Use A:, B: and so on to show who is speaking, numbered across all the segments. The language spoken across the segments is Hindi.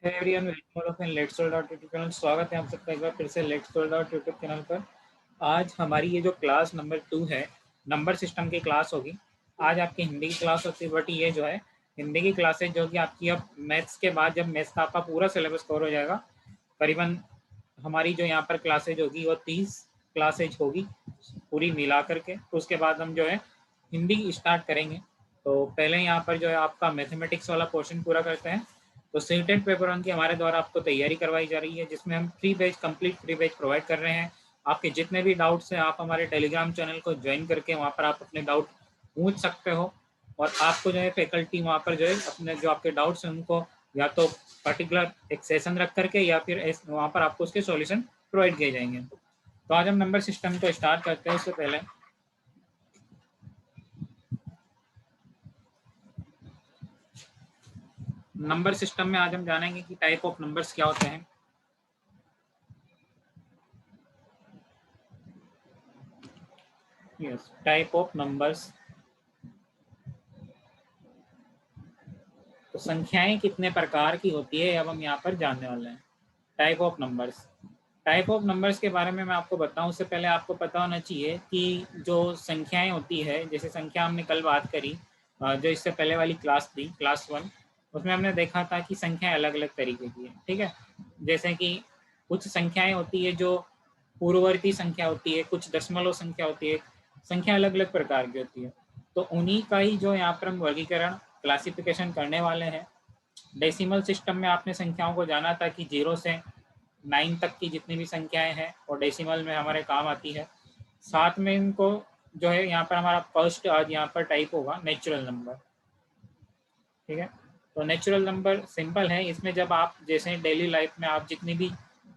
A: Everyone, welcome all of in let's sold out YouTube channel. स्वागत है आप सबका एक बार फिर से let's sold out YouTube channel पर। आज हमारी ये जो क्लास नंबर 2 है, नंबर सिस्टम की क्लास होगी। आज आपकी हिंदी की क्लास होती है, बट ये जो है हिंदी की क्लासेज जो कि आपकी अब मैथ्स के बाद, जब मैथ्स का आपका पूरा सिलेबस कवर हो जाएगा, करीबन हमारी जो यहाँ पर क्लासेज होगी वो 30 क्लासेज होगी पूरी मिला करके। तो उसके बाद हम जो है हिंदी स्टार्ट करेंगे। तो पहले यहाँ पर जो है आपका मैथमेटिक्स वाला पोर्शन पूरा करते हैं। तो सीटेट पेपर वन की हमारे द्वारा आपको तैयारी करवाई जा रही है, जिसमें हम कंप्लीट फ्री बैच प्रोवाइड कर रहे हैं। आपके जितने भी डाउट्स हैं, आप हमारे टेलीग्राम चैनल को ज्वाइन करके वहाँ पर आप अपने डाउट पूछ सकते हो। और आपको जो है फैकल्टी वहाँ पर जो है अपने जो आपके डाउट्स हैं उनको या तो पर्टिकुलर एक सेशन रख करके या फिर वहाँ पर आपको उसके सॉल्यूशन प्रोवाइड किए जाएंगे। तो आज हम नंबर सिस्टम को स्टार्ट करते हैं। उससे पहले नंबर सिस्टम में आज हम जानेंगे कि टाइप ऑफ नंबर्स क्या होते हैं। Yes, type of numbers. तो संख्याएं कितने प्रकार की होती है अब हम यहाँ पर जानने वाले हैं। Type of numbers. Type of numbers के बारे में मैं आपको बताऊं उससे पहले आपको पता होना चाहिए कि जो संख्याएं होती है, जैसे संख्या हमने कल बात करी, जो इससे पहले वाली क्लास थी, क्लास 1, उसमें हमने देखा था कि संख्याएं अलग अलग तरीके की है। ठीक है, जैसे कि कुछ संख्याएं होती है जो पूर्ववर्ती संख्या होती है, कुछ दशमलव संख्या होती है, संख्या अलग अलग प्रकार की होती है। तो उन्हीं का ही जो यहाँ पर हम वर्गीकरण, क्लासिफिकेशन करने वाले हैं। डेसिमल सिस्टम में आपने संख्याओं को जाना था कि 0 से 9 तक की जितनी भी संख्याएं हैं और डेसिमल में हमारे काम आती है। साथ में इनको जो है यहाँ पर हमारा फर्स्ट आज यहाँ पर टाइप होगा नेचुरल नंबर। ठीक है, तो नेचुरल नंबर सिंपल है। इसमें जब आप जैसे डेली लाइफ में आप जितनी भी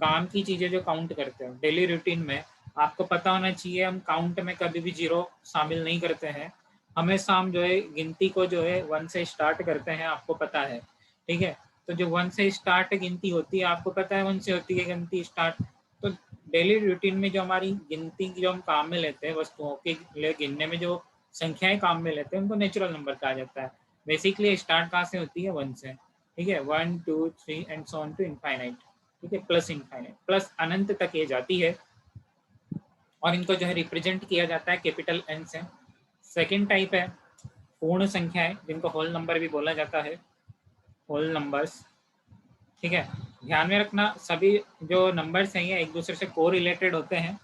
A: काम की चीज़ें जो काउंट करते हो डेली रूटीन में, आपको पता होना चाहिए हम काउंट में कभी भी 0 शामिल नहीं करते हैं। हमेशा हम जो है गिनती को जो है 1 से स्टार्ट करते हैं, आपको पता है। ठीक है, तो जो 1 से स्टार्ट गिनती होती है, आपको पता है 1 से होती है गिनती स्टार्ट। तो डेली रूटीन में जो हमारी गिनती की जो हम काम में लेते हैं, वस्तुओं के लिए गिनने में जो संख्याएं काम में लेते हैं, उनको नेचुरल नंबर कहा जाता है। बेसिकली स्टार्ट कहाँ से होती है? 1 से। ठीक है, 1 2 3 and so on to infinite. ठीक है, प्लस इनफाइनाइट, प्लस अनंत तक ये जाती है और इनको जो है रिप्रेजेंट किया जाता है कैपिटल एन से। सेकेंड टाइप है पूर्ण संख्याएं, जिनको होल नंबर भी बोला जाता है, होल नंबर्स। ठीक है, ध्यान में रखना सभी जो नंबर्स हैं ये एक दूसरे से को रिलेटेड होते हैं।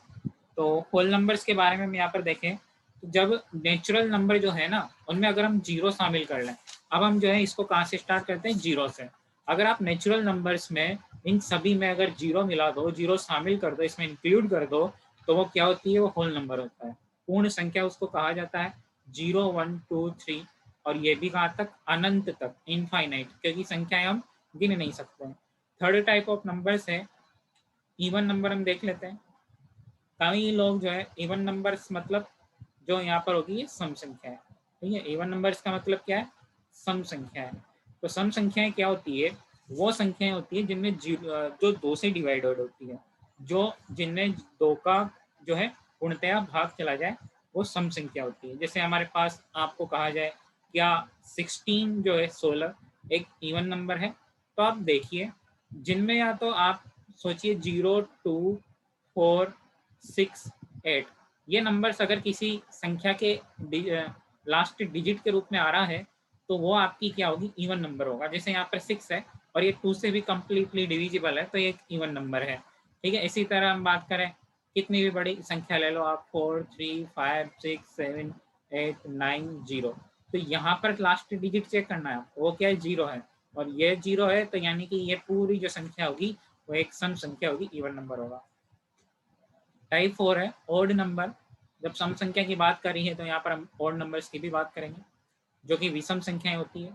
A: तो होल नंबर्स के बारे में हम यहाँ पर देखें तो जब नेचुरल नंबर जो है ना, उनमें अगर हम 0 शामिल कर लें, अब हम जो है इसको कहाँ से स्टार्ट करते हैं? 0 से। अगर आप नेचुरल नंबर्स में इन सभी में अगर 0 मिला दो, 0 शामिल कर दो, इसमें इंक्लूड कर दो, तो वो क्या होती है? वो होल नंबर होता है। पूर्ण संख्या उसको कहा जाता है। 0 1 2 3 और ये भी कहाँ तक? अनंत तक, इनफाइनाइट, क्योंकि संख्याएं हम गिन नहीं सकते हैं। थर्ड टाइप ऑफ नंबर्स है इवन नंबर। हम देख लेते हैं। कई लोग जो है इवन नंबर्स मतलब जो यहाँ पर होगी ये सम संख्या है। ठीक है, इवन नंबर्स का मतलब क्या है? सम संख्या है। तो सम संख्याएं क्या होती है? वो संख्याएं होती है जिनमें जो 2 से डिवाइडेड होती है, जो जिनमें 2 का जो है पूर्णतया भाग चला जाए, वो सम संख्या होती है। जैसे हमारे पास आपको कहा जाए क्या 16 जो है 16 एक इवन नंबर है, तो आप देखिए जिनमें या तो आप सोचिए 0 2 4 6 8, ये नंबर्स अगर किसी संख्या के लास्ट डिजिट के रूप में आ रहा है तो वो आपकी क्या होगी? इवन नंबर होगा। जैसे यहाँ पर 6 है और ये 2 से भी कंप्लीटली डिविजिबल है, तो ये एक इवन नंबर है। ठीक है, इसी तरह हम बात करें कितनी भी बड़ी संख्या ले लो आप, 4 3 5 6 7 8 9 0, तो यहाँ पर लास्ट डिजिट चेक करना है, वो क्या है? 0 है। और ये 0 है, तो यानी कि ये पूरी जो संख्या होगी वो एक सम संख्या होगी, इवन नंबर होगा। टाइप 4 है ओड नंबर। जब सम संख्या की बात करी है तो यहाँ पर हम ओड नंबर्स की भी बात करेंगे, जो कि विषम संख्याएं होती है।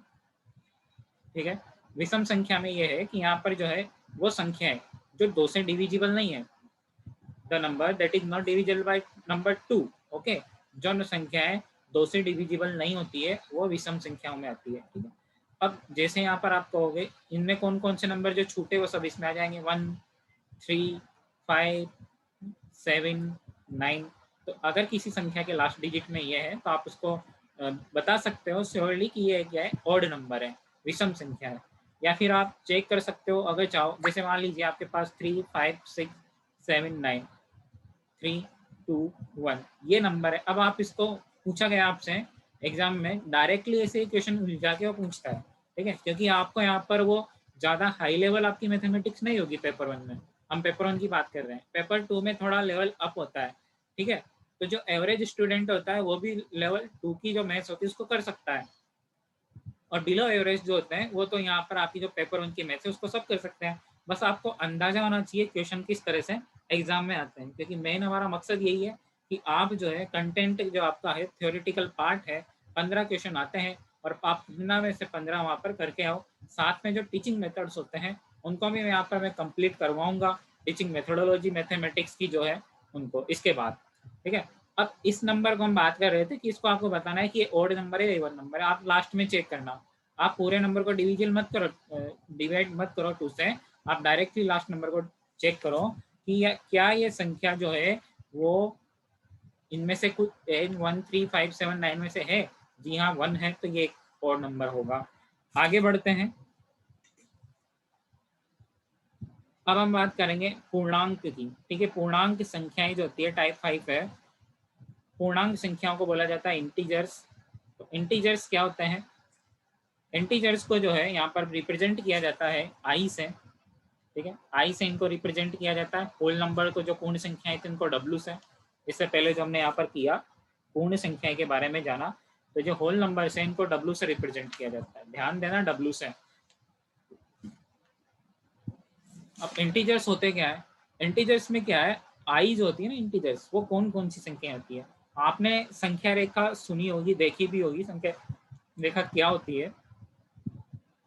A: ठीक है, विषम संख्या में ये है कि यहाँ पर जो है वो संख्या है जो 2 से डिविजिबल नहीं है, the number that is not divisible by number 2। Okay, जो संख्या है 2 से डिविजिबल नहीं होती है वो विषम संख्याओं में आती है। ठीक है, अब जैसे यहाँ पर आप कहोगे इनमें कौन कौन से नंबर जो छूटे वो सब इसमें आ जाएंगे, 1 3 5 7 9। तो अगर किसी संख्या के लास्ट डिजिट में ये है तो आप उसको बता सकते हो श्योरली कि ये क्या है? ऑड नंबर है, विषम संख्या है। या फिर आप चेक कर सकते हो अगर चाहो, जैसे मान लीजिए आपके पास 3 5 6 7 9 3 2 1 ये नंबर है। अब आप इसको पूछा गया आपसे एग्जाम में, डायरेक्टली ऐसे क्वेश्चन जाके वो पूछता है, ठीक है, क्योंकि आपको यहाँ पर वो ज़्यादा हाई लेवल आपकी मैथमेटिक्स नहीं होगी पेपर 1 में, हम पेपर 1 की बात कर रहे हैं। पेपर 2 में थोड़ा लेवल अप होता है, ठीक है। तो जो एवरेज स्टूडेंट होता है वो भी लेवल 2 की जो मैथ्स होती है उसको कर सकता है, और बिलो एवरेज जो होते हैं वो तो यहाँ पर आपकी जो पेपर 1 की मैथ्स है उसको सब कर सकते हैं। बस आपको अंदाजा होना चाहिए क्वेश्चन किस तरह से एग्जाम में आते हैं, क्योंकि मेन हमारा मकसद यही है कि आप जो है कंटेंट जो आपका है थ्योरेटिकल पार्ट है 15 क्वेश्चन आते हैं और आप 15 में से 15 वहाँ पर करके आओ। साथ में जो टीचिंग मेथड्स होते हैं उनको भी यहाँ पर मैं कंप्लीट करवाऊंगा, टीचिंग मेथोडोलॉजी मैथमेटिक्स की जो है उनको इसके बाद, ठीक है। अब इस नंबर को हम बात कर रहे थे कि इसको आपको बताना है कि ये ओड नंबर है, इवन नंबर है, आप लास्ट में चेक करना। आप पूरे नंबर को डिवीजन मत करो, डिवाइड मत करो 2 से, आप डायरेक्टली लास्ट नंबर को चेक करो कि क्या ये संख्या जो है वो इनमें से कुछ 1 3 5 7 9 में से है। जी हाँ 1 है, तो ये एक और नंबर होगा। आगे बढ़ते हैं। अब हम बात करेंगे पूर्णांक की, ठीक है। पूर्णांक संख्याएं जो होती है टाइप 5 है, पूर्णांक संख्याओं को बोला जाता है इंटीजर्स। तो इंटीजर्स क्या होते हैं? इंटीजर्स को जो है यहाँ पर रिप्रेजेंट किया जाता है आई से, ठीक है, आई से इनको रिप्रेजेंट किया जाता है। होल नंबर को जो पूर्ण संख्याएं थी उनको डब्ल्यू से, इससे पहले जो हमने यहाँ पर किया पूर्ण संख्या के बारे में जाना, तो जो होल नंबर है इनको डब्ल्यू से रिप्रेजेंट किया जाता है, ध्यान देना डब्ल्यू से। अब इंटीजर्स होते क्या है? इंटीजर्स में क्या है, आई जो होती है ना इंटीजर्स, वो कौन कौन सी संख्या होती है? आपने संख्या रेखा सुनी होगी, देखी भी होगी संख्या रेखा क्या होती है।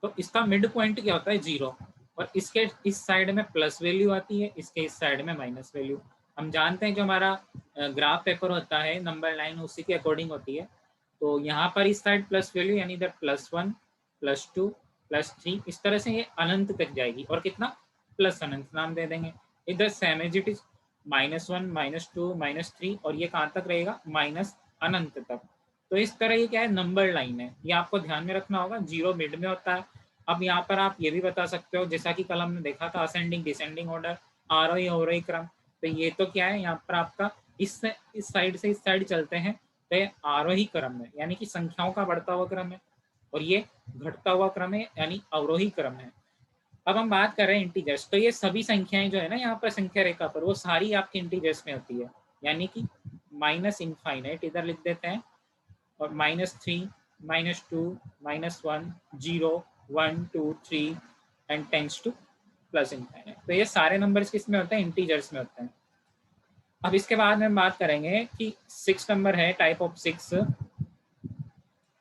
A: तो इसका मिड पॉइंट क्या होता है? 0, और इसके इस साइड में प्लस वैल्यू आती है, इसके इस साइड में माइनस वैल्यू। हम जानते हैं जो हमारा ग्राफ पेपर होता है नंबर लाइन उसी के अकॉर्डिंग होती है। तो यहाँ पर इस साइड प्लस वैल्यू यानी इधर +1 +2 +3, इस तरह से ये अनंत तक जाएगी, और कितना प्लस अनंत नाम दे देंगे। इधर सेम एज इट इज -1 -2 -3, और ये कहाँ तक रहेगा? माइनस अनंत तक। तो इस तरह ये क्या है, नंबर लाइन है, ये आपको ध्यान में रखना होगा। 0 मिड में होता है। अब यहाँ पर आप ये भी बता सकते हो, जैसा कि कल हमने देखा था असेंडिंग डिसेंडिंग ऑर्डर, आरोही अवरोही क्रम। तो ये तो क्या है, यहाँ पर आपका इस साइड से इस साइड चलते हैं तो ये आरोही क्रम है, यानी कि संख्याओं का बढ़ता हुआ क्रम है, और ये घटता हुआ क्रम है यानी अवरोही क्रम है। अब हम बात कर रहे हैं इंटीजर्स, तो ये सभी संख्याएं जो है ना यहाँ पर संख्या रेखा पर, वो सारी आपकी इंटीजर्स में होती है, यानी कि माइनस इनफाइनाइट इधर लिख देते हैं, और -3 -2 -1 0 1 2 3 and tense two plus infinite. तो ये सारे नंबर्स किस में होते हैं? इंटीजर्स में होते हैं। अब इसके बाद में हम बात करेंगे कि 6 नंबर है टाइप ऑफ 6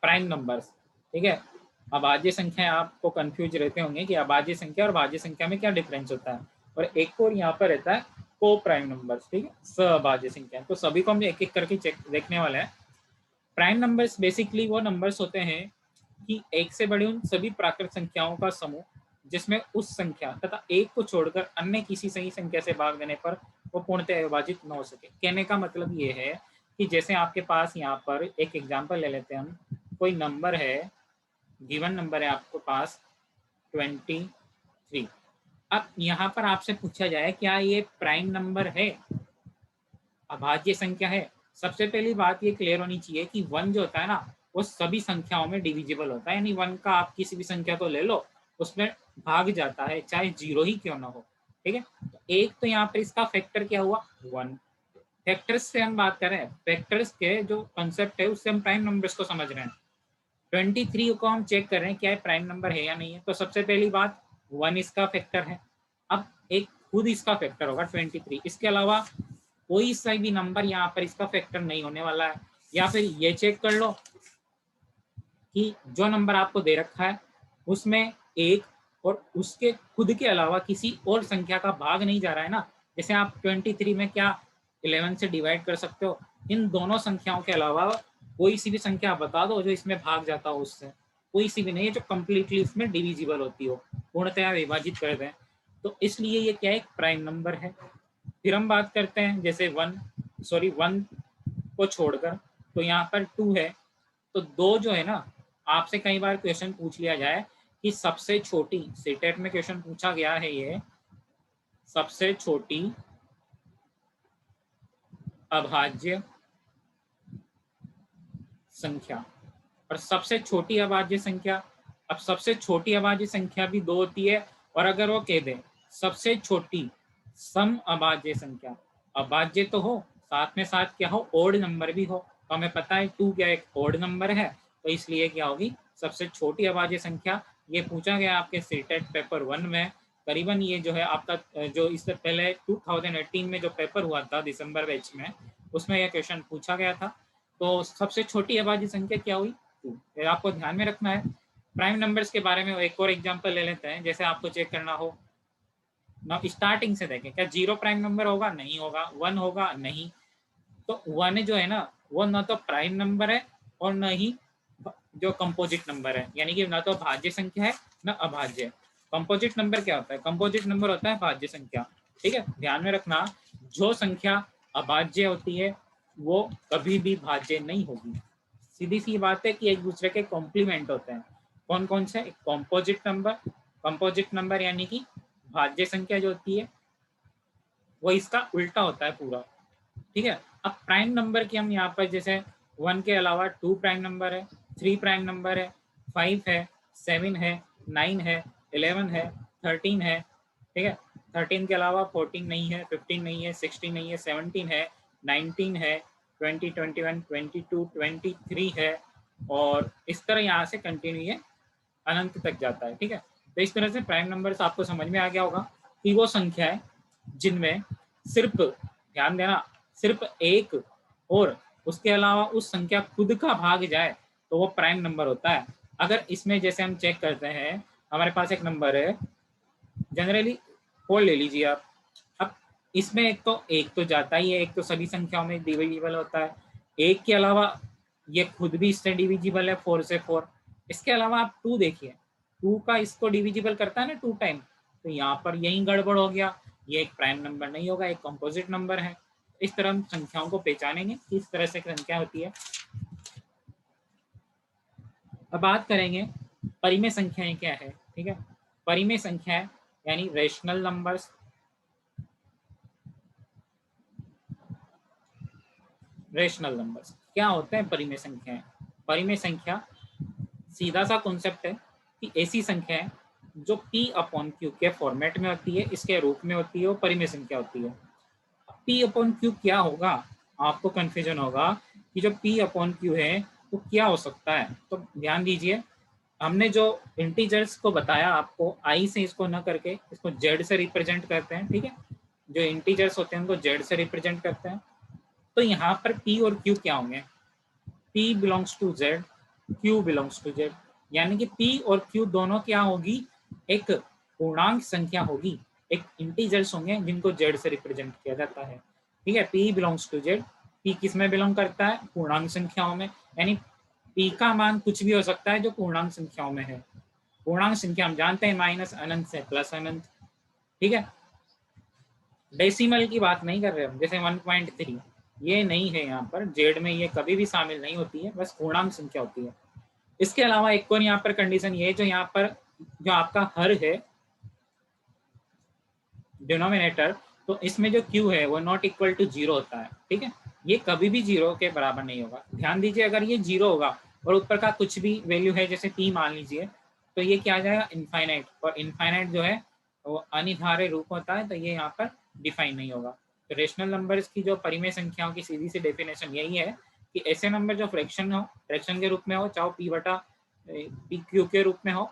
A: प्राइम नंबर्स, ठीक है। अभाज्य संख्या, आपको कंफ्यूज रहते होंगे कि अभाज्य संख्या और भाज्य संख्या में क्या डिफरेंस होता है, और एक और यहाँ पर रहता है को प्राइम नंबर्स, ठीक है, सभाज्य संख्या। तो सभी को हम एक एक करके चेक देखने वाले हैं। प्राइम नंबर्स बेसिकली वो नंबर्स होते हैं कि एक से बड़ी उन सभी प्राकृत संख्याओं का समूह जिसमें उस संख्या तथा एक को छोड़कर अन्य किसी सही संख्या से भाग देने पर वो पूर्णतः विभाजित न हो सके। कहने का मतलब ये है कि जैसे आपके पास यहाँ पर एक एग्जांपल ले लेते हैं हम, कोई नंबर है, गिवन नंबर है आपके पास 23। अब यहाँ पर आपसे पूछा जाए क्या ये प्राइम नंबर है, अभाज्य संख्या है? सबसे पहली बात ये क्लियर होनी चाहिए कि 1 जो होता है ना वो सभी संख्याओं में डिविजिबल होता है, यानी 1 का आप किसी भी संख्या को ले लो उसमें भाग जाता है, चाहे 0 ही क्यों ना हो, ठीक है। तो एक तो यहाँ पर इसका फैक्टर क्या हुआ? 1। फैक्टर्स से हम बात कर रहे हैं, फैक्टर्स के जो कंसेप्ट है उससे हम प्राइम नंबर्स को समझ रहे हैं। 23 को हम चेक कर रहे हैं क्या है प्राइम नंबर है या नहीं है। तो सबसे पहली बात 1 इसका फैक्टर है। अब एक खुद इसका फैक्टर होगा 23, इसके अलावा कोई सा भी नंबर यहाँ पर इसका फैक्टर नहीं होने वाला है। या फिर ये चेक कर लो कि जो नंबर आपको दे रखा है उसमें एक और उसके खुद के अलावा किसी और संख्या का भाग नहीं जा रहा है ना। जैसे आप 23 में क्या 11 से डिवाइड कर सकते हो, इन दोनों संख्याओं के अलावा कोई सी भी संख्या बता दो जो इसमें भाग जाता हो उससे, कोई सी भी नहीं है जो कंप्लीटली इसमें डिविजिबल होती हो, पूर्णतया विभाजित कर दें। तो इसलिए ये क्या एक प्राइम नंबर है। फिर हम बात करते हैं जैसे 1 को छोड़कर, तो यहाँ पर 2 है, तो 2 जो है ना, आपसे कई बार क्वेश्चन पूछ लिया जाए कि सबसे छोटी, सीटेट में क्वेश्चन पूछा गया है ये, सबसे छोटी अभाज्य संख्या और सबसे छोटी अभाज्य संख्या। अब सबसे छोटी अभाज्य संख्या भी दो होती है, और अगर वो कह दे सबसे छोटी सम अभाज्य संख्या, अभाज्य तो हो साथ में साथ क्या हो, ओड नंबर भी हो, तो हमें पता है 2 क्या एक ओड नंबर है, तो इसलिए क्या होगी सबसे छोटी अभाज्य संख्या। ये पूछा गया आपके सीटेट पेपर 1 में, करीबन ये जो है आपका जो इससे पहले 2018 में जो पेपर हुआ था दिसंबर बैच में, उसमें यह क्वेश्चन पूछा गया था। तो सबसे छोटी अभाज्य संख्या क्या हुई, 2। फिर आपको ध्यान में रखना है। प्राइम नंबर्स के बारे में एक और एग्जांपल ले लेते हैं, जैसे आपको चेक करना हो ना, स्टार्टिंग से देखें, क्या 0 प्राइम नंबर होगा, नहीं होगा, 1 होगा, नहीं। तो 1 जो है ना, वो ना तो प्राइम नंबर है और न ही जो कंपोजिट नंबर है, यानी कि ना तो भाज्य संख्या है ना अभाज्य। कंपोजिट नंबर क्या होता है, कंपोजिट नंबर होता है भाज्य संख्या, ठीक है। ध्यान में रखना, जो संख्या अभाज्य होती है वो कभी भी भाज्य नहीं होगी। सीधी सी बात है कि एक दूसरे के कॉम्प्लीमेंट होते हैं। कौन कौन से, कंपोजिट नंबर, कंपोजिट नंबर यानी कि भाज्य संख्या जो होती है वो इसका उल्टा होता है पूरा, ठीक है। अब प्राइम नंबर की हम यहाँ पर जैसे 1 के अलावा 2 प्राइम नंबर है, 3 प्राइम नंबर है, 5 है, 7 है, 9 है, 11 है, 13 है, ठीक है। 13 के अलावा 14 नहीं है, 15 नहीं है, 16 नहीं है, 17 है, 19 है, 20, 21, 22, 23 है, और इस तरह यहाँ से कंटिन्यू ये अनंत तक जाता है, ठीक है। तो इस तरह से प्राइम नंबर्स आपको समझ में आ गया होगा कि वो संख्या है जिनमें सिर्फ, ध्यान देना, सिर्फ एक और उसके अलावा उस संख्या खुद का भाग जाए तो वो प्राइम नंबर होता है। अगर इसमें जैसे हम चेक करते हैं, हमारे पास एक नंबर है, जनरली 4 ले लीजिए आप। अब इसमें एक तो जाता ही है, एक तो सभी संख्याओं में डिविजिबल होता है, एक के अलावा ये खुद भी इससे डिविजिबल है 4 से 4। इसके अलावा आप 2 देखिए, 2 का इसको डिविजिबल करता है ना 2 टाइम, तो यहाँ पर यही गड़बड़ हो गया, ये एक प्राइम नंबर नहीं होगा, एक कंपोजिट नंबर है। इस तरह हम संख्याओं को पहचानेंगे, किस तरह से संख्या होती है। अब बात करेंगे परिमेय संख्याएं क्या है, ठीक है। परिमेय संख्याएं यानी रेशनल नंबर्स, रेशनल नंबर्स क्या होते हैं परिमेय संख्याएं। परिमेय संख्या सीधा सा कॉन्सेप्ट है कि ऐसी संख्याएं जो P अपॉन क्यू के फॉर्मेट में होती है, इसके रूप में होती है, वो परिमेय संख्या होती है। P अपॉन क्यू क्या होगा, आपको कंफ्यूजन होगा कि जो P अपॉन क्यू है वो क्या हो सकता है। तो ध्यान दीजिए, हमने जो इंटीजर्स को बताया आपको, आई से इसको न करके इसको जेड से रिप्रेजेंट करते हैं, ठीक है। जो इंटीजर्स होते हैं उनको जेड से रिप्रेजेंट करते हैं। तो यहाँ पर P और Q क्या होंगे, P belongs to Z, Q belongs to Z, यानी कि P और Q दोनों क्या होगी, एक पूर्णांक संख्या होगी, एक इंटीजर्स होंगे जिनको Z से रिप्रेजेंट किया जाता है, ठीक है। P belongs to Z, P किस में बिलोंग करता है, पूर्णांक संख्याओं में, यानी P का मान कुछ भी हो सकता है जो पूर्णांक संख्याओं में है। पूर्णांक संख्या हम जानते हैं माइनस अनंत से प्लस अनंत, ठीक है। डेसिमल की बात नहीं कर रहे हम, जैसे 1.3 ये नहीं है यहाँ पर, जेड में ये कभी भी शामिल नहीं होती है, बस पूर्णांक संख्या होती है। इसके अलावा एक और यहाँ पर कंडीशन ये, जो यहाँ पर जो आपका हर है डिनोमिनेटर, तो इसमें जो क्यू है वो नॉट इक्वल टू 0 होता है, ठीक है। ये कभी भी 0 के बराबर नहीं होगा। ध्यान दीजिए, अगर ये 0 होगा और ऊपर का कुछ भी वैल्यू है, जैसे p मान लीजिए, तो ये क्या आ जाएगा, इनफाइनाइट, और इनफाइनाइट जो है वो अनिर्धार्य रूप होता है, तो ये यहाँ पर डिफाइन नहीं होगा। तो रेशनल नंबर्स की जो परिमेय संख्याओं की सीधी सी डेफिनेशन यही है कि ऐसे नंबर जो फ्रैक्शन हो, फ्रैक्शन के रूप में हो, चाहे p बटा p क्यू के रूप में हो,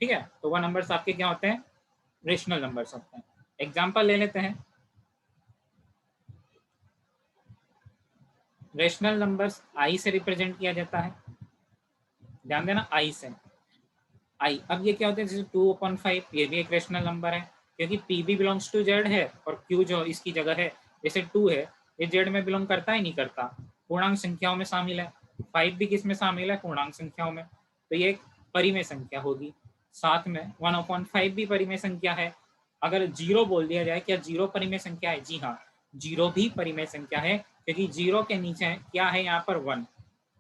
A: ठीक है, तो वह नंबर्स आपके क्या होते हैं, रेशनल नंबर्स होते हैं। एग्जाम्पल ले लेते हैं, रेशनल नंबर्स आई से रिप्रेजेंट किया जाता है, ध्यान देना, आई से, आई। अब ये क्या होता है, जैसे 2/5, ये भी एक रेशनल नंबर है, क्योंकि पी भी बिलोंग्स टू जेड है और क्यू जो इसकी जगह है, जैसे 2 है, ये जेड में बिलोंग करता है नहीं करता, पूर्णांक संख्याओं में शामिल है। 5 भी किस में शामिल है, पूर्णांक संख्याओं में, तो ये एक परिमेय संख्या होगी। साथ में 1/5 भी परिमेय संख्या है। अगर 0 बोल दिया जाए, क्या 0 परिमेय संख्या है, जी हाँ, 0 भी परिमेय संख्या है, क्योंकि 0 के नीचे क्या है यहाँ पर 1,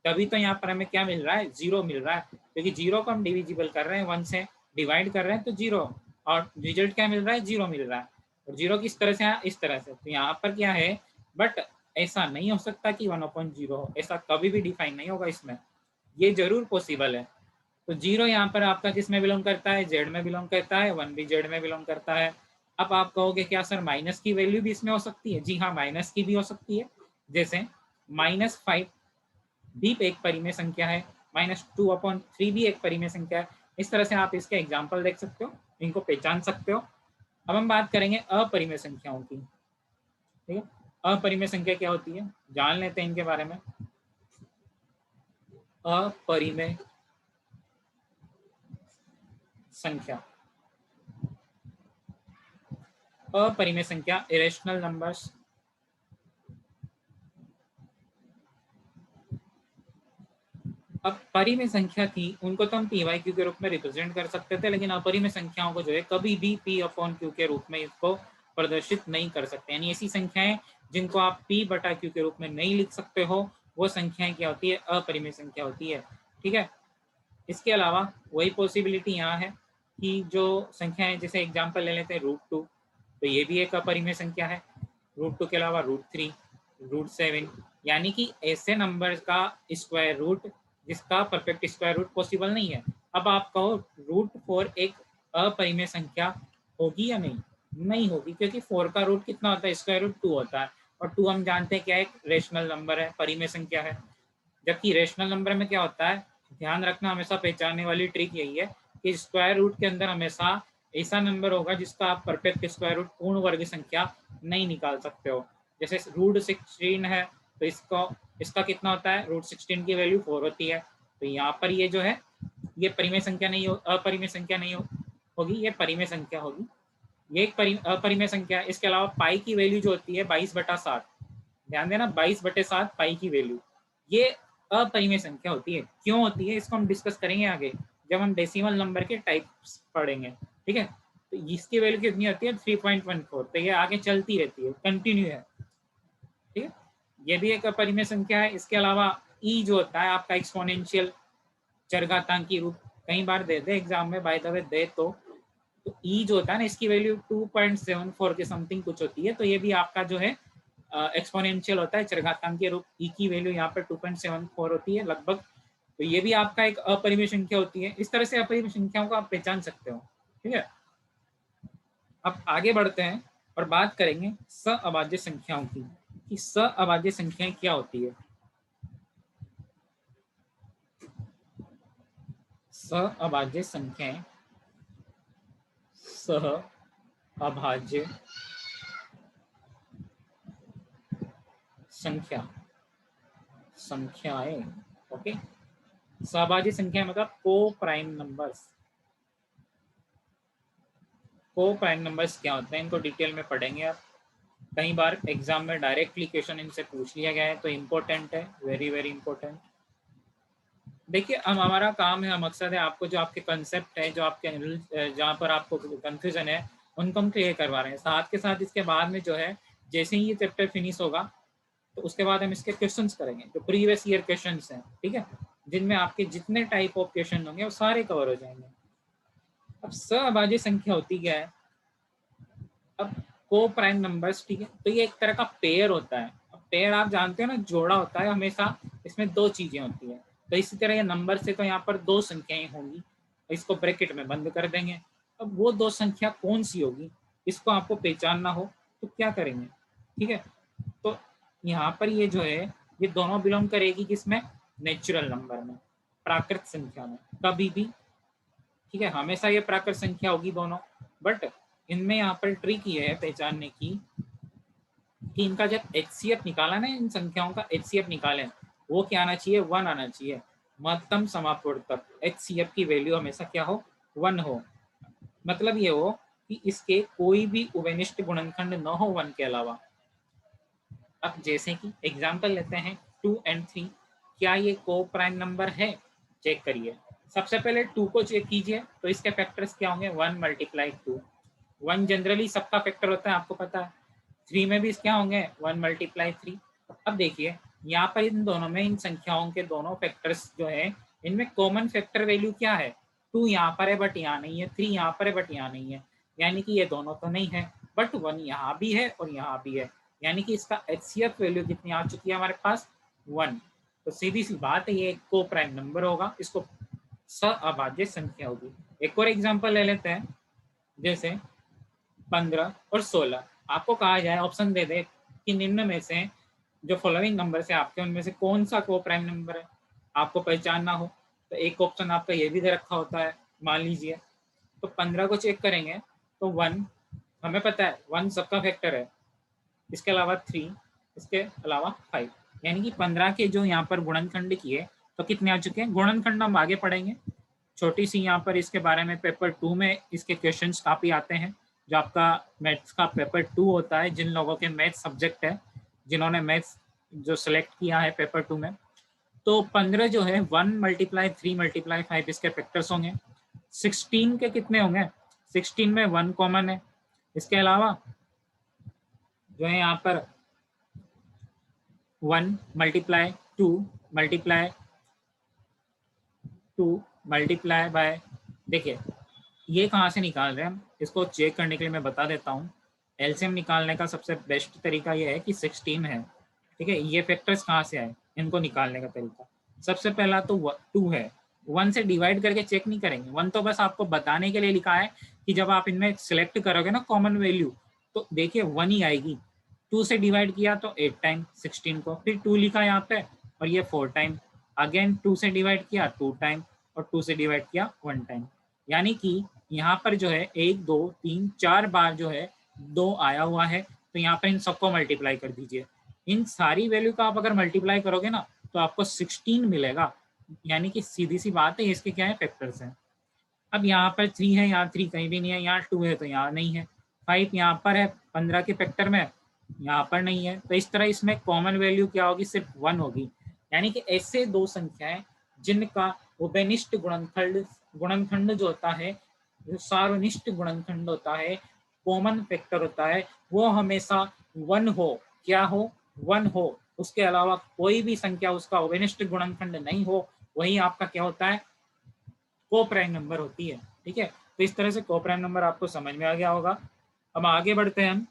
A: तभी तो यहाँ पर हमें क्या मिल रहा है, 0 मिल रहा है, क्योंकि 0 को हम डिविजिबल कर रहे हैं 1 से। डिवाइड कर रहे हैं तो 0, और रिजल्ट क्या मिल रहा है, 0 मिल रहा है। और 0 किस तरह से है, इस तरह से। तो यहाँ पर क्या है, बट ऐसा नहीं हो सकता कि 1/0 हो, ऐसा कभी भी डिफाइन नहीं होगा इसमें। ये जरूर पॉसिबल है। तो 0 यहाँ पर आपका किस में बिलोंग करता है, जेड में बिलोंग करता है, 1 भी जेड में बिलोंग करता है। अब आप कहोगे क्या सर माइनस की वैल्यू भी इसमें हो सकती है? जी हाँ, माइनस की भी हो सकती है। जैसे -5 भी एक परिमेय संख्या है, -2/3 भी एक परिमेय संख्या है। इस तरह से आप इसके एग्जाम्पल देख सकते हो, इनको पहचान सकते हो। अब हम बात करेंगे अपरिमेय संख्याओं की। ठीक है, अपरिमेय संख्या क्या होती है, जान लेते हैं इनके बारे में। अपरिमेय संख्या, अपरिमेय संख्या इरेशनल नंबर्स। अब परिमेय संख्या थी उनको तो हम पी वाई क्यू के रूप में रिप्रेजेंट कर सकते थे, लेकिन अपरिमेय संख्याओं को जो है कभी भी पी अपॉन क्यू के रूप में इसको प्रदर्शित नहीं कर सकते। यानी ऐसी संख्याएं जिनको आप पी बटा क्यू के रूप में नहीं लिख सकते हो, वो संख्याएं क्या होती है, अपरिमेय संख्या होती है। ठीक है, इसके अलावा वही पॉसिबिलिटी यहाँ है कि जो संख्याएं, जैसे एग्जाम्पल ले लेते हैं √2, तो ये भी एक अपरिमेय संख्या है। √2 के अलावा √3, √7, यानी कि ऐसे नंबर का स्क्वायर रूट जिसका परफेक्ट स्क्वायर रूट पॉसिबल नहीं है। अब आप कहो √4 एक अपरिमेय संख्या होगी या नहीं? नहीं होगी, क्योंकि 4 का रूट कितना होता है, स्क्वायर रूट 2 होता है, और 2 हम जानते हैं क्या है, एक रेशनल नंबर है, परिमेय संख्या है। जबकि रेशनल नंबर में क्या होता है, ध्यान रखना, हमेशा पहचानने वाली ट्रिक यही है कि स्क्वायर रूट के अंदर हमेशा ऐसा नंबर होगा जिसका आप परफेक्ट स्क्वायर रूट पूर्ण वर्ग संख्या नहीं निकाल सकते हो। जैसे √16 है, तो इसका कितना होता है, √16 की वैल्यू 4 होती है। तो यहाँ पर ये जो है, ये परिमेय संख्या नहीं हो, अपरिमेय संख्या नहीं होगी, ये परिमेय संख्या होगी। ये एक अपरिमेय संख्या है। इसके अलावा पाई की वैल्यू जो होती है 22/7, ध्यान देना 22/7 पाई की वैल्यू, ये अपरिमेय संख्या होती है। क्यों होती है इसको हम डिस्कस करेंगे आगे, जब हम डेसिमल नंबर के टाइप्स पढ़ेंगे। ठीक है, तो इसकी वैल्यू कितनी होती है, 3.14। तो ये आगे चलती रहती है, कंटिन्यू है। ठीक है, ये भी एक अपरिमेय संख्या है। इसके अलावा ई जो होता है आपका एक्सपोनेंशियल, चरघातांकी रूप, कई बार दे दे एग्जाम में, बाय द वे दे तो ई जो होता है ना, इसकी वैल्यू 2.74 के समथिंग कुछ होती है। तो ये भी आपका जो है एक्सपोनेंशियल होता है, चरघातांकी रूप। ई की वैल्यू यहाँ पर 2.74 होती है लगभग। तो ये भी आपका एक अपरिमेय संख्या होती है। इस तरह से अपरिमेय संख्याओं को आप पहचान सकते हो। ठीक है, अब आगे बढ़ते हैं और बात करेंगे सअभाज्य संख्याओं की, कि सअभाज्य संख्याएं क्या होती है। सअभाज्य संख्याएं, सअभाज्य संख्याएं, ओके। सहभाज्य संख्या मतलब को प्राइम नंबर्स। को प्राइम नंबर्स क्या होते हैं, इनको डिटेल में पढ़ेंगे आप। कई बार एग्जाम में डायरेक्टली क्वेश्चन इनसे पूछ लिया गया है, तो इम्पोर्टेंट है, वेरी वेरी इंपॉर्टेंट। देखिए, हम हमारा काम है, मकसद है आपको जो आपके कंसेप्ट है, जो आपके जहाँ पर आपको कंफ्यूजन है, उनको हम क्लियर करवा रहे हैं। साथ के साथ इसके बाद में जो है, जैसे ही ये चैप्टर फिनिश होगा, तो उसके बाद हम इसके क्वेश्चंस करेंगे, जो प्रीवियस ईयर क्वेश्चंस हैं। ठीक है, जिनमें आपके जितने टाइप ऑफ क्वेश्चन होंगे वो सारे कवर हो जाएंगे। अब सअभाज्य संख्या होती क्या है, अब को प्राइम नंबर्स, ठीक है, तो ये एक तरह का पेयर होता है। अब पेयर आप जानते हो ना, जोड़ा होता है हमेशा, इसमें दो चीजें होती है। तो इसी तरह ये नंबर से तो यहाँ पर दो संख्याएं होंगी, इसको ब्रैकेट में बंद कर देंगे। अब वो दो संख्या कौन सी होगी, इसको आपको पहचानना हो तो क्या करेंगे। ठीक है, तो यहाँ पर ये जो है, ये दोनों बिलोंग करेगी किसमें, नेचुरल नंबर में, प्राकृत संख्या में, कभी भी। ठीक है, हमेशा ये प्राकृत संख्या होगी दोनों। बट इनमें यहाँ पर ट्रिक ये है पहचानने की कि इनका जब एचसीएफ निकाला ना, इन संख्याओं का एचसीएफ निकालें, वो क्या आना चाहिए, 1 आना चाहिए। महत्तम समापवर्तक एचसीएफ की वैल्यू हमेशा क्या हो, 1 हो। मतलब ये हो कि इसके कोई भी उभयनिष्ठ गुणनखंड न हो 1 के अलावा। अब जैसे कि एग्जाम्पल लेते हैं 2 और 3, क्या ये को प्राइम नंबर है, चेक करिए। सबसे पहले 2 को चेक कीजिए, तो इसके फैक्टर्स क्या होंगे, 1 × 2। 1 जनरली सबका फैक्टर होता है, आपको पता है। 3 में भी क्या होंगे, 1 × 3। अब देखिए यहाँ पर इन दोनों में, इन संख्याओं के दोनों फैक्टर्स जो है, इनमें कॉमन फैक्टर वैल्यू क्या है, 2 यहाँ पर है बट यहाँ नहीं है, 3 यहाँ पर है बट यहाँ नहीं है, यानी कि ये दोनों तो नहीं है, बट 1 यहाँ भी है और यहाँ भी है, यानी कि इसका HCF वैल्यू कितनी आ चुकी है हमारे पास 1। तो सीधी सी बात है ये एक को प्राइम नंबर होगा, इसको सअभाज्य संख्या होगी। एक और एग्जांपल ले लेते हैं, जैसे 15 और 16। आपको कहा जाए, ऑप्शन दे दे कि निम्न में से जो फॉलोइंग नंबर से आपके उनमें से कौन सा को प्राइम नंबर है, आपको पहचानना हो, तो एक ऑप्शन आपका ये भी दे रखा होता है। मान लीजिए तो 15 को चेक करेंगे तो 1 हमें पता है, 1 सबका फैक्टर है, इसके अलावा 3, इसके अलावा 5, यानी कि 15 के जो यहाँ पर गुणनखंड किए तो कितने आ चुके हैं। गुणनखंड हम आगे पढ़ेंगे, छोटी सी यहाँ पर इसके बारे में पेपर 2 में इसके क्वेश्चंस काफ़ी आते हैं, जो आपका मैथ्स का पेपर 2 होता है, जिन लोगों के मैथ्स सब्जेक्ट है, जिन्होंने मैथ्स जो सिलेक्ट किया है पेपर 2 में। तो 15 जो है 1 × 3 × 5 इसके फैक्टर्स होंगे। 16 के कितने होंगे, 16 में 1 कॉमन है, इसके अलावा जो है यहाँ पर 1 × 2 × 2 मल्टीप्लाई बाय, देखिए ये कहाँ से निकाल रहे हैं हम, इसको चेक करने के लिए मैं बता देता हूँ। एलसीएम निकालने का सबसे बेस्ट तरीका ये है कि 16 है, ठीक है, ये फैक्टर्स कहाँ से आए इनको निकालने का तरीका। सबसे पहला तो 2 है, 1 से डिवाइड करके चेक नहीं करेंगे, 1 तो बस आपको बताने के लिए लिखा है कि जब आप इनमें सिलेक्ट करोगे ना कॉमन वैल्यू, तो देखिए 1 ही आएगी। 2 से डिवाइड किया तो 8 टाइम 16 को, फिर 2 लिखा यहाँ पे और ये 4 टाइम, अगेन 2 से डिवाइड किया 2 टाइम और 2 से डिवाइड किया 1 टाइम, यानी कि यहाँ पर जो है 1 2 3 4 बार जो है 2 आया हुआ है। तो यहाँ पर इन सबको मल्टीप्लाई कर दीजिए, इन सारी वैल्यू का आप अगर मल्टीप्लाई करोगे ना तो आपको 16 मिलेगा, यानी कि सीधी सी बात है इसके क्या है फैक्टर्स हैं। अब यहाँ पर 3 है, यहाँ 3 कहीं भी नहीं है, यहाँ 2 है तो यहाँ नहीं है, 5 यहाँ पर है 15 के फैक्टर में, यहाँ पर नहीं है, तो इस तरह इसमें कॉमन वैल्यू क्या होगी, सिर्फ 1 होगी। यानी कि ऐसे दो संख्याएं जिनका उभयनिष्ठ गुणनखंड जो होता है, जो सार्वनिष्ठ गुणनखंड होता है, कॉमन फैक्टर होता है, वो हमेशा 1 हो, क्या हो 1 हो, उसके अलावा कोई भी संख्या उसका उभयनिष्ठ गुणनखंड नहीं हो, वही आपका क्या होता है, को प्राइम नंबर होती है। ठीक है, तो इस तरह से को प्राइम नंबर आपको समझ में आ गया होगा। अब आगे बढ़ते हैं हम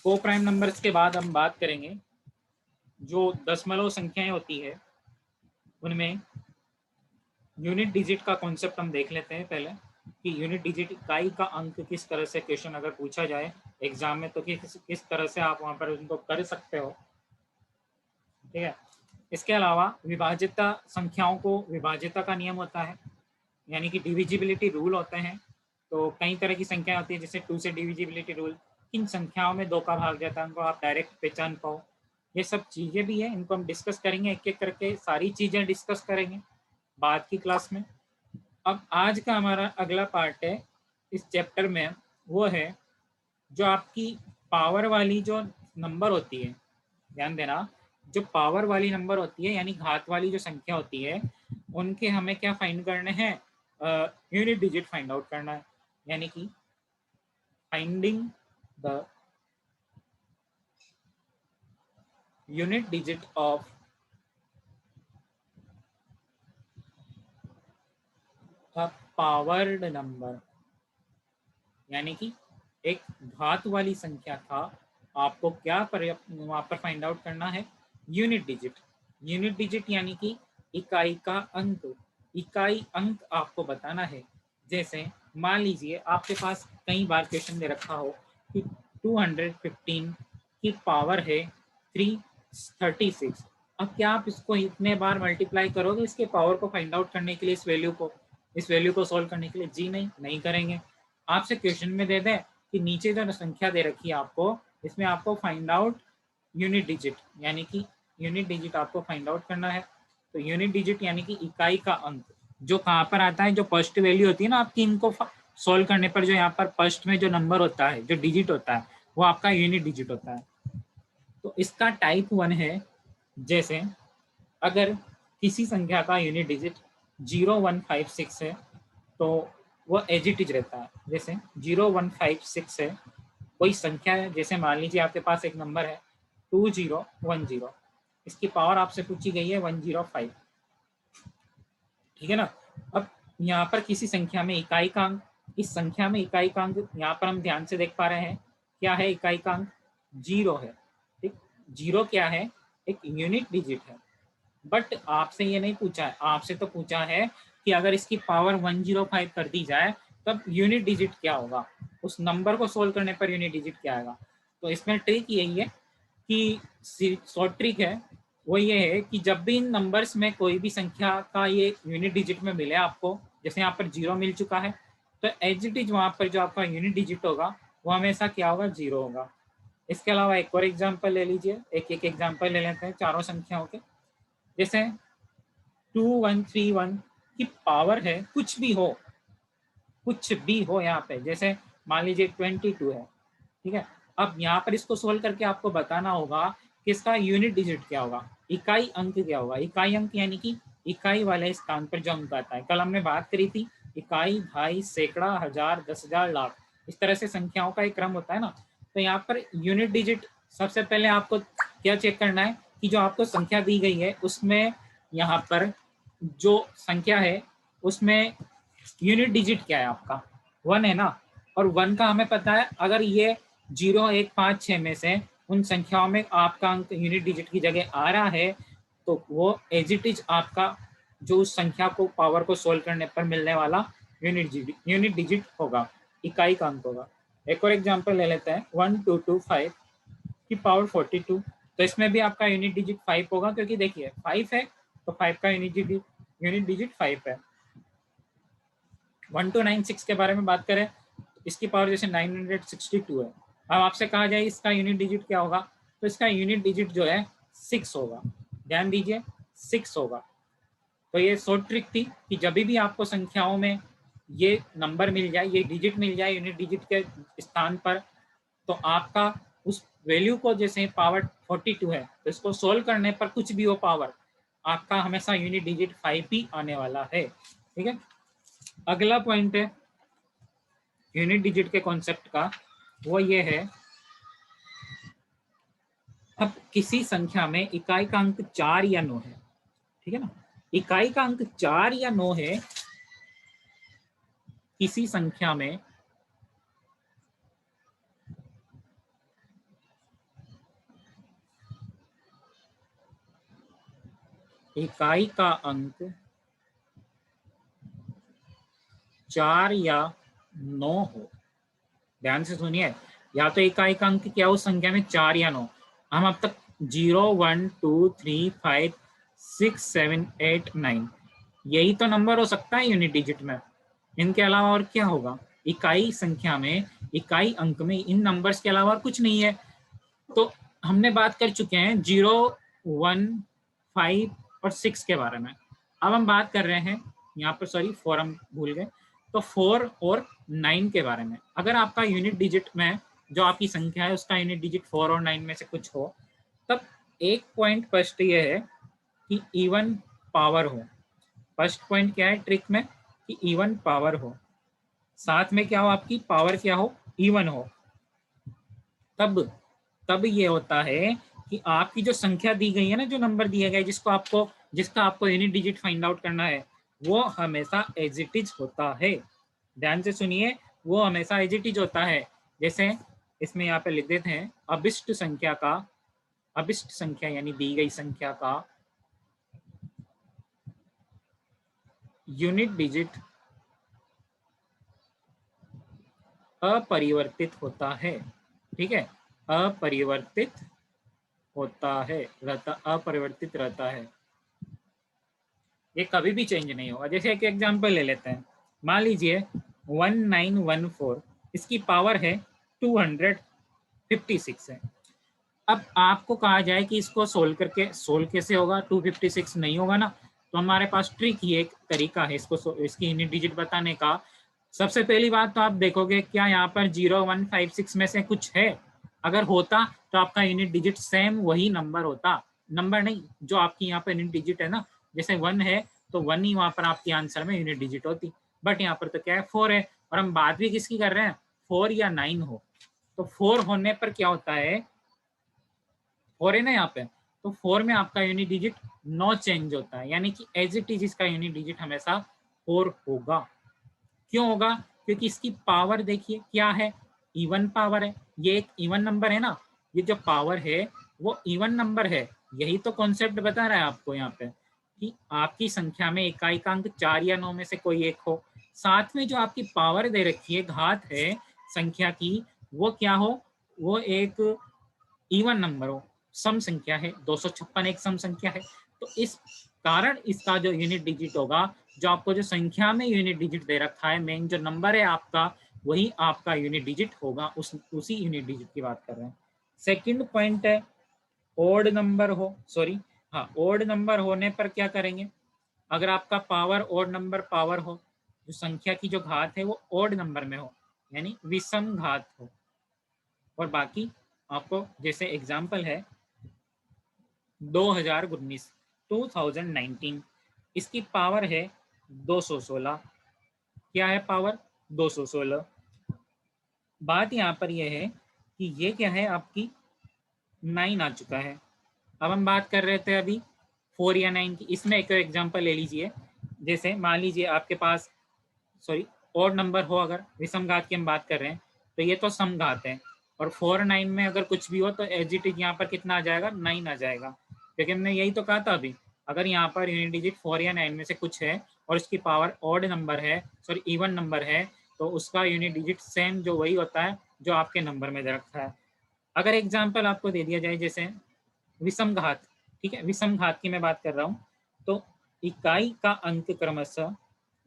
A: को प्राइम नंबर्स के बाद हम बात करेंगे जो दशमलव संख्याएं होती है, उनमें यूनिट डिजिट का कॉन्सेप्ट हम देख लेते हैं पहले, कि यूनिट डिजिट इकाई का अंक किस तरह से क्वेश्चन अगर पूछा जाए एग्जाम में तो किस तरह से आप वहां पर उनको कर सकते हो। ठीक है, इसके अलावा विभाज्यता, संख्याओं को विभाज्यता का नियम होता है, यानी कि डिविजिबिलिटी रूल होते हैं। तो कई तरह की संख्या होती है, जैसे 2 से डिविजिबिलिटी रूल, किन संख्याओं में 2 का भाग जाता है उनको आप डायरेक्ट पहचान पाओ, ये सब चीज़ें भी है, इनको हम डिस्कस करेंगे, एक एक करके सारी चीज़ें डिस्कस करेंगे बाद की क्लास में। अब आज का हमारा अगला पार्ट है इस चैप्टर में, वो है जो आपकी पावर वाली जो नंबर होती है, ध्यान देना, जो पावर वाली नंबर होती है यानी घात वाली जो संख्या होती है, उनके हमें क्या फाइंड करने हैं, यूनिट डिजिट फाइंड आउट करना है, यानी कि finding the unit digit of a powered number, यानी कि एक घात वाली संख्या का आपको क्या वहां पर फाइंड आउट करना है, यूनिट डिजिट। यूनिट डिजिट यानी कि इकाई का अंक, इकाई अंक आपको बताना है। जैसे मान लीजिए आपके पास कई बार क्वेश्चन दे रखा हो कि 215 की पावर है 336, अब क्या आप इसको इतने बार मल्टीप्लाई करोगे इसके पावर को फाइंड आउट करने के लिए, इस वैल्यू को सोल्व करने के लिए? जी नहीं करेंगे। आपसे क्वेश्चन में दे दें कि नीचे जो संख्या दे रखी है आपको, इसमें आपको फाइंड आउट यूनिट डिजिट, यानी कि यूनिट डिजिट आपको फाइंड आउट करना है। तो यूनिट डिजिट यानी कि इकाई का अंक जो कहाँ पर आता है, जो फर्स्ट वैल्यू होती है ना आपकी, इनको सोल्व करने पर जो यहाँ पर फर्स्ट में जो नंबर होता है, जो डिजिट होता है, वो आपका यूनिट डिजिट होता है। तो इसका टाइप 1 है, जैसे अगर किसी संख्या का यूनिट डिजिट 0156 है तो वो एज इट इज रहता है। जैसे 0156 है कोई संख्या है, जैसे मान लीजिए आपके पास एक नंबर है 2010, इसकी पावर आपसे पूछी गई है 105, ठीक है ना। अब यहाँ पर किसी संख्या में इकाई का अंक, इस संख्या में इकाई का अंक यहाँ पर हम ध्यान से देख पा रहे हैं क्या है, इकाई का अंक 0 है। ठीक, 0 क्या है, एक यूनिट डिजिट है। बट आपसे ये नहीं पूछा है, आपसे तो पूछा है कि अगर इसकी पावर 105 कर दी जाए तब यूनिट डिजिट क्या होगा, उस नंबर को सोल्व करने पर यूनिट डिजिट क्या आएगा। तो इसमें ट्रिक यही है कि शॉर्ट ट्रिक है वो ये है कि जब भी इन नंबर्स में कोई भी संख्या का ये यूनिट डिजिट में मिले आपको, जैसे यहाँ पर 0 मिल चुका है, तो एज इट इज वहाँ पर जो आपका यूनिट डिजिट होगा वो हमेशा क्या होगा, 0 होगा। इसके अलावा एक और एग्जाम्पल ले लीजिए, एक एक एग्जाम्पल ले लेते हैं चारों संख्याओं के। जैसे 2131 की पावर है कुछ भी हो, कुछ भी हो यहाँ पे, जैसे मान लीजिए 22 है, ठीक है। अब यहाँ पर इसको सोल्व करके आपको बताना होगा कि इसका यूनिट डिजिट क्या होगा, इकाई अंक क्या होगा। इकाई अंक यानी कि इकाई वाले स्थान पर जो अंक आता है। कल हमने बात करी थी इकाई, भाई, सैकड़ा, हजार, 10,000, लाख, इस तरह से संख्याओं का एक क्रम होता है ना। तो यहाँ पर यूनिट डिजिट सबसे पहले आपको क्या चेक करना है कि जो आपको संख्या दी गई है उसमें यहाँ पर जो संख्या है उसमें यूनिट डिजिट क्या है आपका, 1 है ना। और 1 का हमें पता है अगर ये 0, 1, 5, 6 में से उन संख्याओं में आपका अंक यूनिट डिजिट की जगह आ रहा है तो वो एज इट इज आपका जो उस संख्या को पावर को सोल्व करने पर मिलने वाला यूनिट डिजिट होगा, इकाई का अंक होगा। एक और एग्जांपल ले लेते हैं 1225 की पावर 42। तो इसमें भी आपका यूनिट डिजिट 5 होगा क्योंकि देखिए 5 है तो 5 का यूनिट डिजिट 5 है। 1296 के बारे में बात करें तो इसकी पावर जैसे 962 है। अब आपसे कहा जाए इसका यूनिट डिजिट क्या होगा, तो इसका यूनिट डिजिट जो है 6 होगा। ध्यान दीजिए 6 होगा। तो ये शॉर्ट ट्रिक थी कि जब भी आपको संख्याओं में ये नंबर मिल जाए, ये डिजिट मिल जाए यूनिट डिजिट के स्थान पर, तो आपका उस वैल्यू को, जैसे पावर 42 है तो इसको सोल्व करने पर कुछ भी हो पावर, आपका हमेशा यूनिट डिजिट 5 ही आने वाला है। ठीक है, अगला पॉइंट है यूनिट डिजिट के कॉन्सेप्ट का, वो ये है अब किसी संख्या में इकाई का अंक 4 या 9 है, ठीक है ना, इकाई का अंक 4 या 9 है किसी संख्या में, इकाई का अंक 4 या 9 हो। ध्यान से सुनिए, या तो इकाई का अंक क्या हो संख्या में 4 या 9। हम अब तक 0, 1, 2, 3, 5, 6, 7, 8, 9 यही तो नंबर हो सकता है यूनिट डिजिट में। इनके अलावा और क्या होगा, इकाई संख्या में, इकाई अंक में इन नंबर्स के अलावा और कुछ नहीं है। तो हमने बात कर चुके हैं 0, 1, 5 और 6 के बारे में। अब हम बात कर रहे हैं यहाँ पर, सॉरी 4 हम भूल गए, तो 4 और 9 के बारे में। अगर आपका यूनिट डिजिट में जो आपकी संख्या है उसका यूनिट डिजिट 4 और 9 में से कुछ हो, तब एक पॉइंट फर्स्ट ये है कि इवन पावर हो। फर्स्ट पॉइंट क्या है ट्रिक में, कि इवन पावर हो, साथ में क्या हो, आपकी पावर क्या हो, इवन हो। तब तब ये होता है कि आपकी जो संख्या दी गई है ना, जो नंबर दिया गया है जिसका आपको यूनिट डिजिट फाइंड आउट करना है, वो हमेशा एज इट इज होता है। ध्यान से सुनिए, वो हमेशा एज इट इज होता है। जैसे इसमें यहाँ पे लिख देते हैं अभिष्ट संख्या यानी दी गई संख्या का यूनिट डिजिट अपरिवर्तित होता है। ठीक है, अपरिवर्तित होता है, अपरिवर्तित रहता है, ये कभी भी चेंज नहीं होगा। जैसे एक एग्जांपल ले लेते हैं, मान लीजिए 1914, इसकी पावर है 256 है। अब आपको कहा जाए कि इसको सोल्व कैसे होगा, 256 नहीं होगा ना। तो हमारे पास ट्रिक ही एक तरीका है इसकी यूनिट डिजिट बताने का। सबसे पहली बात तो आप देखोगे क्या यहाँ पर 0156 में से कुछ है, अगर होता तो आपका यूनिट डिजिट सेम वही नंबर होता, नंबर नहीं जो आपकी यहाँ पर यूनिट डिजिट है ना, जैसे 1 है तो 1 ही वहां पर आपकी आंसर में यूनिट डिजिट होती। बट यहाँ पर तो क्या है 4 है, और हम बात भी किसकी कर रहे हैं, 4 या 9 हो। तो 4 होने पर क्या होता है, 4 है ना यहाँ पे, तो 4 में आपका यूनिट डिजिट नो चेंज होता है, यानी कि एज इट इज इसका यूनिट डिजिट हमेशा 4 होगा। क्यों होगा? क्योंकि इसकी पावर देखिए क्या है, इवन पावर है, ये एक इवन नंबर है ना, ये जो पावर है वो इवन नंबर है। यही तो कॉन्सेप्ट बता रहा है आपको यहाँ पे कि आपकी संख्या में इकाई का अंक 4 या 9 में से कोई एक हो, साथ में जो आपकी पावर दे रखी है, घात है संख्या की, वो क्या हो, वो एक इवन नंबर हो, सम संख्या है। 256 एक सम संख्या है, तो इस कारण इसका जो यूनिट डिजिट होगा, जो आपको जो संख्या में यूनिट डिजिट दे रखा है, मेन जो नंबर है आपका, वही आपका यूनिट डिजिट होगा, उसी यूनिट डिजिट की बात कर रहे हैं। सेकंड पॉइंट है ओड नंबर हो, सॉरी हाँ, ओड नंबर होने पर क्या करेंगे, अगर आपका पावर ओड नंबर पावर हो, जो संख्या की जो घात है वो ओड नंबर में हो, यानी विषम घात हो, और बाकी आपको जैसे एग्जाम्पल है 2019 2019, इसकी पावर है 216, क्या है पावर 216। बात यहाँ पर यह है कि ये क्या है, आपकी 9 आ चुका है। अब हम बात कर रहे थे अभी 4 या 9 की, इसमें एक एग्जांपल ले लीजिए, जैसे मान लीजिए आपके पास सॉरी और नंबर हो, अगर विषम घात की हम बात कर रहे हैं तो ये तो सम घात है, और 4 9 में अगर कुछ भी हो तो एज इट इज यहाँ पर कितना आ जाएगा, 9 आ जाएगा, क्योंकि हमने यही तो कहा था अभी, अगर यहाँ पर यूनिट डिजिट 4 या 9 में से कुछ है और इसकी पावर ऑड नंबर है, सॉरी इवन नंबर है, तो उसका यूनिट डिजिट सेम जो वही होता है जो आपके नंबर में दे रखा है। अगर एग्जाम्पल आपको दे दिया जाए जैसे विषम घात, ठीक है, विषम घात की मैं बात कर रहा हूँ, तो इकाई का अंक क्रमशः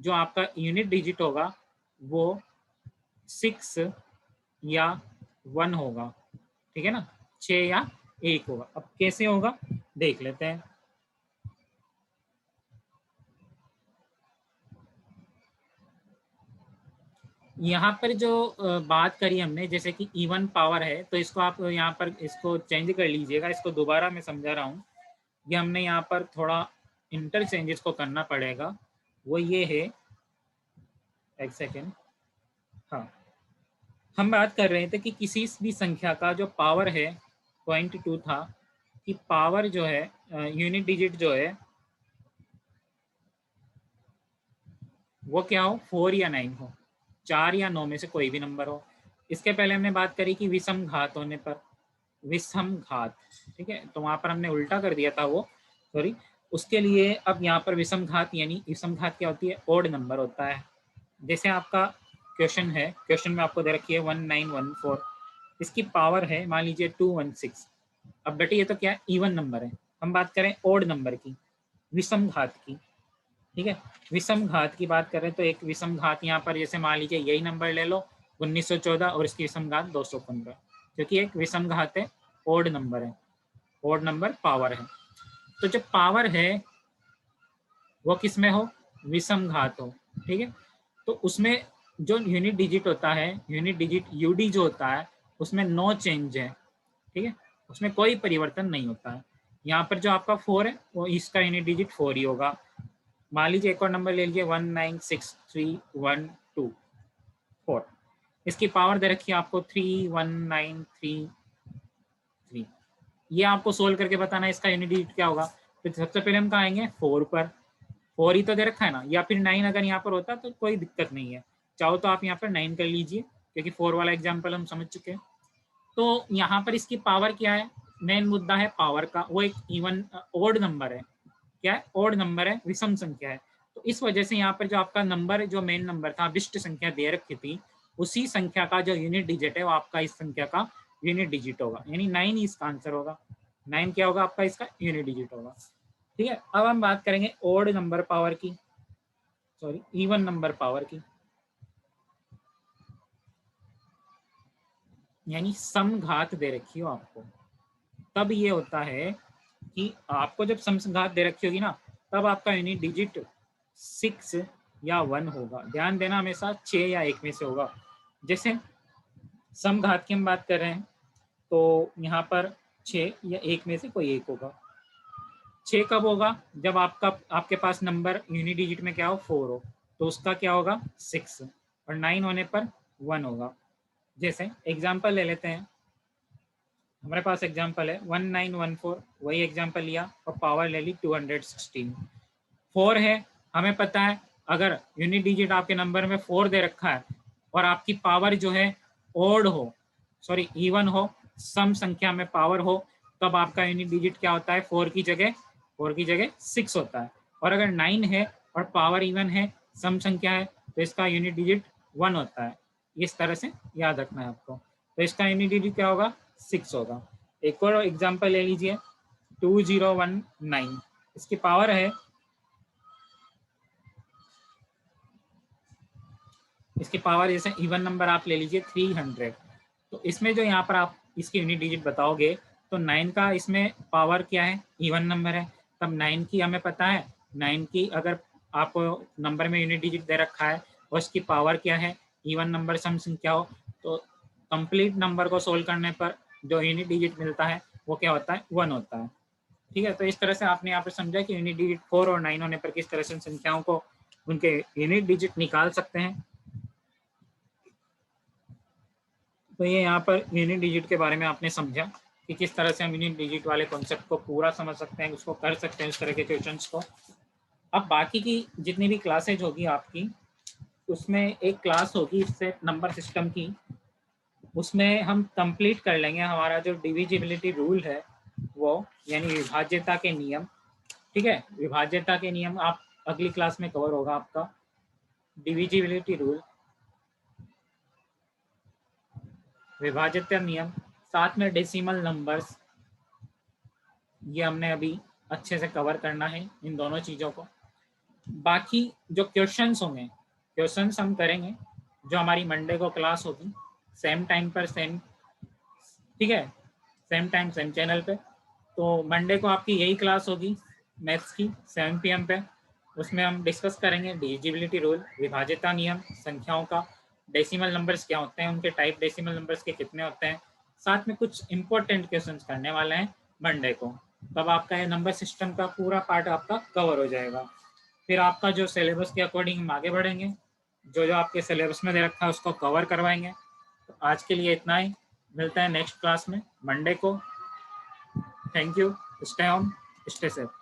A: जो आपका यूनिट डिजिट होगा वो 6 या 1 होगा, ठीक है ना, 6 या 1 होगा। अब कैसे होगा देख लेते हैं। यहाँ पर जो बात करी हमने जैसे कि इवन पावर है, तो इसको आप यहाँ पर इसको चेंज कर लीजिएगा, इसको दोबारा मैं समझा रहा हूँ, ये हमने यहाँ पर थोड़ा इंटरचेंजेस को करना पड़ेगा। वो ये है, एक सेकेंड, हाँ, हम बात कर रहे थे कि किसी भी संख्या का जो पावर है 0.2 था, कि पावर जो है यूनिट डिजिट जो है वो क्या हो, 4 या 9 हो, 4 या 9 में से कोई भी नंबर हो। इसके पहले हमने बात करी कि विषम घात होने पर, विषम घात, ठीक है, तो वहां पर हमने उल्टा कर दिया था वो, सॉरी, उसके लिए अब यहाँ पर विषम घात, यानी विषम घात क्या होती है, ओड नंबर होता है। जैसे आपका क्वेश्चन है, क्वेश्चन में आपको दे रखी है 1914, इसकी पावर है मान लीजिए 216। अब बेटे ये तो क्या इवन नंबर है, हम बात करें ओड नंबर की, विषम घात की, ठीक है, विषम घात की बात करें तो एक विषम घात यहाँ पर जैसे मान लीजिए यही नंबर ले लो 1914, और इसकी विषम घात 215, क्योंकि एक विषम घात है, ओड नंबर है, ओड नंबर पावर है। तो जब पावर है वो किस में हो, विषम घात हो, ठीक है, तो उसमें जो यूनिट डिजिट होता है, यूनिट डिजिट यूडी जो होता है, उसमें नो चेंज है, ठीक है, उसमें कोई परिवर्तन नहीं होता है। यहाँ पर जो आपका 4 है वो इसका यूनिट डिजिट 4 ही होगा। मान लीजिए एक और नंबर ले लीजिए 196312, इसकी पावर दे रखी है आपको 31933, ये आपको सोल्व करके बताना है इसका यूनिट डिजिट क्या होगा। तो सबसे पहले हम कहाँ आएंगे, 4 पर, 4 ही तो दे रखा है ना, या फिर 9 अगर यहाँ पर होता तो कोई दिक्कत नहीं है, चाहो तो आप यहाँ पर 9 कर लीजिए, क्योंकि 4 वाला एग्जाम्पल हम समझ चुके हैं। तो यहाँ पर इसकी पावर क्या है, मेन मुद्दा है पावर का, वो एक इवन ओड नंबर है, क्या है, ओड नंबर है, विषम संख्या है। तो इस वजह से यहाँ पर जो आपका नंबर, जो मेन नंबर था, विशिष्ट संख्या दे रखी थी, उसी संख्या का जो यूनिट डिजिट है वो आपका इस संख्या का यूनिट डिजिट होगा, यानी 9 ही इसका आंसर होगा। 9 क्या होगा आपका, इसका यूनिट डिजिट होगा। ठीक है, अब हम बात करेंगे ओड नंबर पावर की, सॉरी इवन नंबर पावर की, यानी समघात दे रखी हो आपको, तब ये होता है कि आपको जब समघात दे रखी होगी ना, तब आपका यूनिट डिजिट 6 या 1 होगा। ध्यान देना हमेशा 6 या 1 में से होगा। जैसे समघात की हम बात कर रहे हैं तो यहाँ पर 6 या 1 में से कोई एक होगा। 6 कब होगा, जब आपके पास नंबर यूनिट डिजिट में क्या हो, 4 हो, तो उसका क्या होगा 6, और 9 होने पर 1 होगा। जैसे एग्जाम्पल ले लेते हैं हमारे पास एग्जांपल है 1914, वही एग्जांपल लिया और पावर ले ली 216। 4 है, हमें पता है अगर यूनिट डिजिट आपके नंबर में 4 दे रखा है और आपकी पावर जो है ओड हो, सॉरी इवन हो, सम संख्या में पावर हो, तब आपका यूनिट डिजिट क्या होता है, 4 की जगह 6 होता है। और अगर 9 है और पावर इवन है, सम संख्या है, तो इसका यूनिट डिजिट 1 होता है। इस तरह से याद रखना है आपको। तो इसका यूनिट डिजिट क्या होगा, 6 होगा। एक और एग्जांपल ले लीजिए 2019, इसकी पावर है, इसकी पावर जैसे इवन नंबर आप ले लीजिए 300। तो इसमें जो यहाँ पर आप इसकी यूनिट डिजिट बताओगे तो 9 का इसमें पावर क्या है, इवन नंबर है, तब 9 की हमें पता है, 9 की अगर आपको नंबर में यूनिट डिजिट दे रखा है और उसकी पावर क्या है, इवन नंबर सम संख्या हो, तो कंप्लीट नंबर को सोल्व करने पर जो यूनिट डिजिट मिलता है वो क्या होता है, 1 होता है। ठीक है, तो इस तरह से आपने यहाँ पर समझा कि यूनिट डिजिट 4 और 9 होने पर किस तरह से संख्याओं को उनके यूनिट डिजिट निकाल सकते हैं। तो ये यहाँ पर यूनिट डिजिट के बारे में आपने समझा कि किस तरह से हम यूनिट डिजिट वाले कॉन्सेप्ट को पूरा समझ सकते हैं, उसको कर सकते हैं इस तरह के क्वेश्चंस को। अब बाकी की जितनी भी क्लासेज होगी आपकी, उसमें एक क्लास होगी इससे नंबर सिस्टम की, उसमें हम कंप्लीट कर लेंगे हमारा जो डिविजिबिलिटी रूल है वो, यानी विभाज्यता के नियम। ठीक है, विभाज्यता के नियम आप अगली क्लास में कवर होगा आपका, डिविजिबिलिटी रूल, विभाज्यता नियम, साथ में डेसिमल नंबर्स, ये हमने अभी अच्छे से कवर करना है इन दोनों चीज़ों को। बाकी जो क्वेश्चंस होंगे, क्वेश्चंस हम करेंगे जो हमारी मंडे को क्लास होगी, सेम टाइम पर सेम, ठीक है, सेम टाइम सेम चैनल पे। तो मंडे को आपकी यही क्लास होगी मैथ्स की 7 PM पे। उसमें हम डिस्कस करेंगे डिविजिबिलिटी रूल, विभाज्यता नियम, संख्याओं का, डेसिमल नंबर्स क्या होते हैं, उनके टाइप डेसिमल नंबर्स के कितने होते हैं, साथ में कुछ इंपॉर्टेंट क्वेश्चंस करने वाले हैं मंडे को। तब आपका ये नंबर सिस्टम का पूरा पार्ट आपका कवर हो जाएगा। फिर आपका जो सिलेबस के अकॉर्डिंग हम आगे बढ़ेंगे, जो जो आपके सिलेबस में दे रखा है उसको कवर करवाएंगे। तो आज के लिए इतना ही, मिलता है नेक्स्ट क्लास में मंडे को। Thank you, stay home, stay safe.